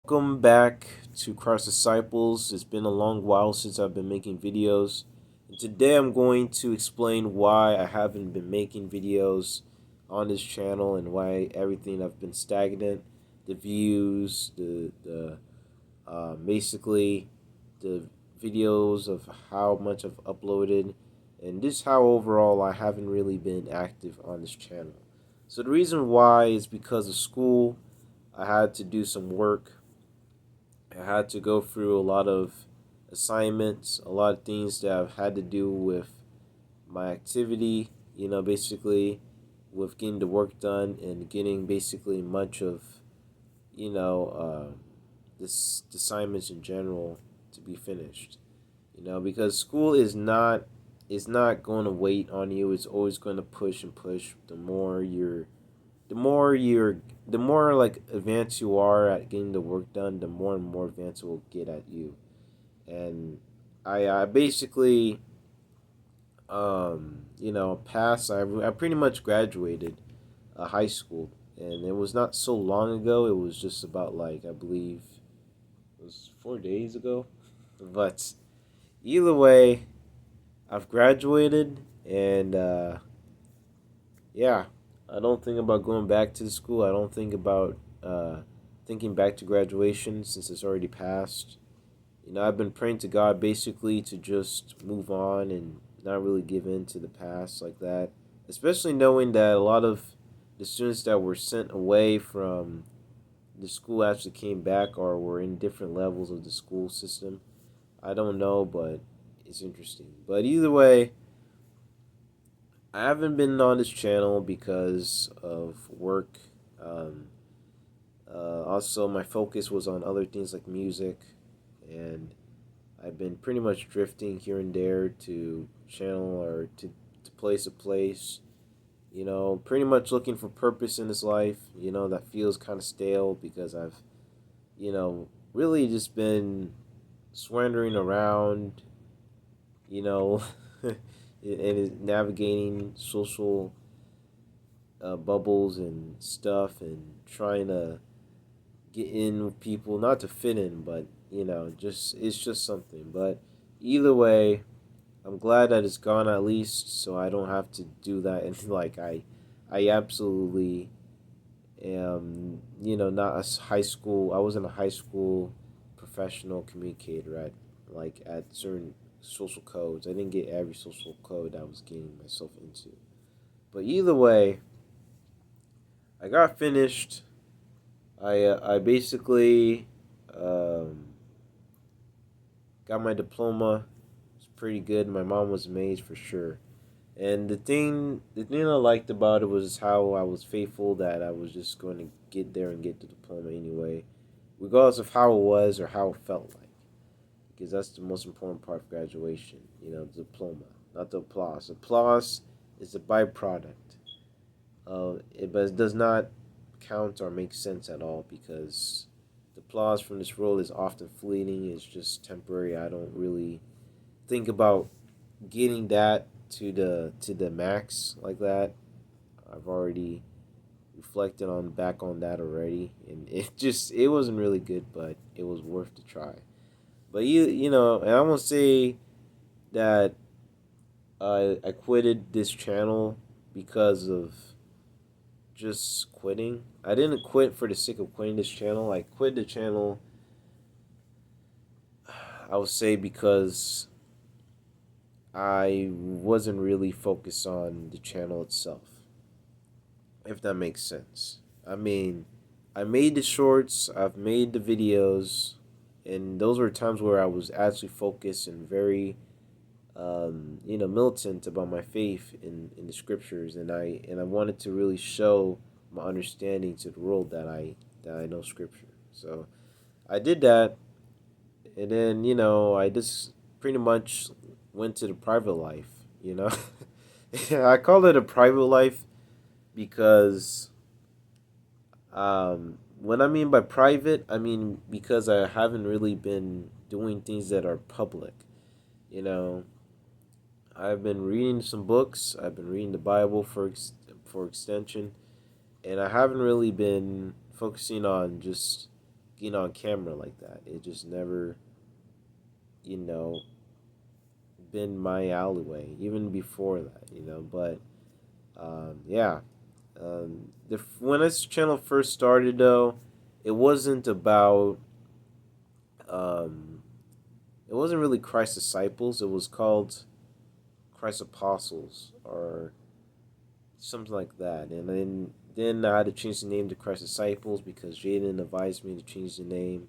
Welcome back to ChristDisciples. It's been a long while since I've been making videos. And today I'm going to explain why I haven't been making videos on this channel and why everything I've been stagnant. The views, basically the videos of how much I've uploaded, and just how overall I haven't really been active on this channel. So the reason why is because of school. I had to do some work. I had to go through a lot of assignments, a lot of things that I've had to do with my activity, basically with getting the work done and getting basically much of, you know, this assignments in general to be finished. Because school is not going to wait on you. It's always going to push and push. The more like advanced you are at getting the work done, the more and more advanced it will get at you. And I basically passed. I pretty much graduated high school, and it was not so long ago. It was just about, like, I believe it was 4 days ago. But either way, I've graduated, and yeah, I don't think about going back to the school. I don't think about thinking back to graduation since it's already passed. I've been praying to God basically to just move on and not really give in to the past like that. Especially knowing that a lot of the students that were sent away from the school actually came back or were in different levels of the school system. I don't know, but it's interesting. But either way, I haven't been on this channel because of work. Um, Also, my focus was on other things like music, and I've been pretty much drifting here and there to channel or to place to place. Pretty much looking for purpose in this life. That feels kind of stale because I've, really just been swandering around, you know, and navigating social bubbles and stuff and trying to get in with people, not to fit in, but just it's just something. But either way, I'm glad that it's gone at least, so I don't have to do that. And like I absolutely am, not a high school. I wasn't a high school professional communicator at certain social codes. I didn't get every social code I was getting myself into. But either way, I got finished. I basically um, got my diploma. It's pretty good. My mom was amazed for sure. And the thing I liked about it was how I was faithful that I was just going to get there and get the diploma anyway, regardless of how it was or how it felt like. Because that's the most important part of graduation, the diploma, not the applause. Applause is a byproduct. But it does not count or make sense at all because the applause from this world is often fleeting. It's just temporary. I don't really think about getting that to the max like that. I've already reflected on back on that already, and it wasn't really good, but it was worth the try. But and I won't say that I quitted this channel because of just quitting. I didn't quit for the sake of quitting this channel. I quit the channel, I would say, because I wasn't really focused on the channel itself, if that makes sense. I mean, I made the shorts, I've made the videos, and those were times where I was actually focused and very, militant about my faith in the scriptures, and I wanted to really show my understanding to the world that I know scripture. So I did that, and then I just pretty much went to the private life. You know, I call it a private life because what I mean by private, I mean because I haven't really been doing things that are public. You know, I've been reading some books. I've been reading the Bible for extension, and I haven't really been focusing on just on camera like that. It just never, you know, been my alleyway, even before that, But yeah, when this channel first started, though, it wasn't about, um, it wasn't really Christ Disciples. It was called Christ Apostles or something like that. And then I had to change the name to Christ Disciples because Jaden advised me to change the name.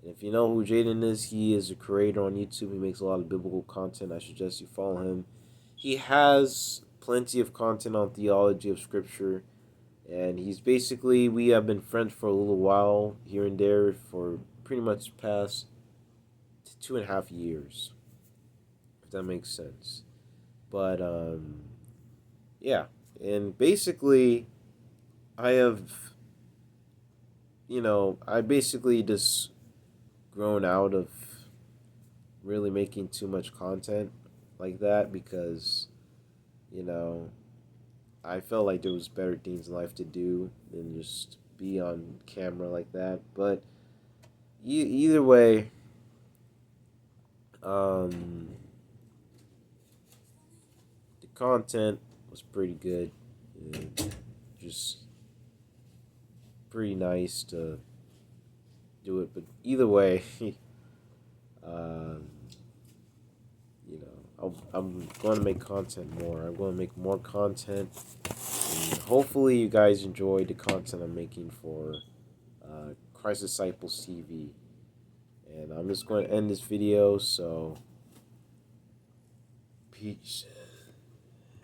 And if you know who Jaden is, he is a creator on YouTube. He makes a lot of biblical content. I suggest you follow him. He has plenty of content on theology of Scripture. And we have been friends for a little while here and there for pretty much past 2.5 years, if that makes sense. But, yeah. And basically, I have, I basically just grown out of really making too much content like that because, you know, I felt like there was better things in life to do than just be on camera like that. But either way, um, the content was pretty good. And just pretty nice to do it. But either way, um, I'm going to make content more. I'm going to make more content. And hopefully, you guys enjoy the content I'm making for Christ Disciples TV. And I'm just going to end this video. So, peace.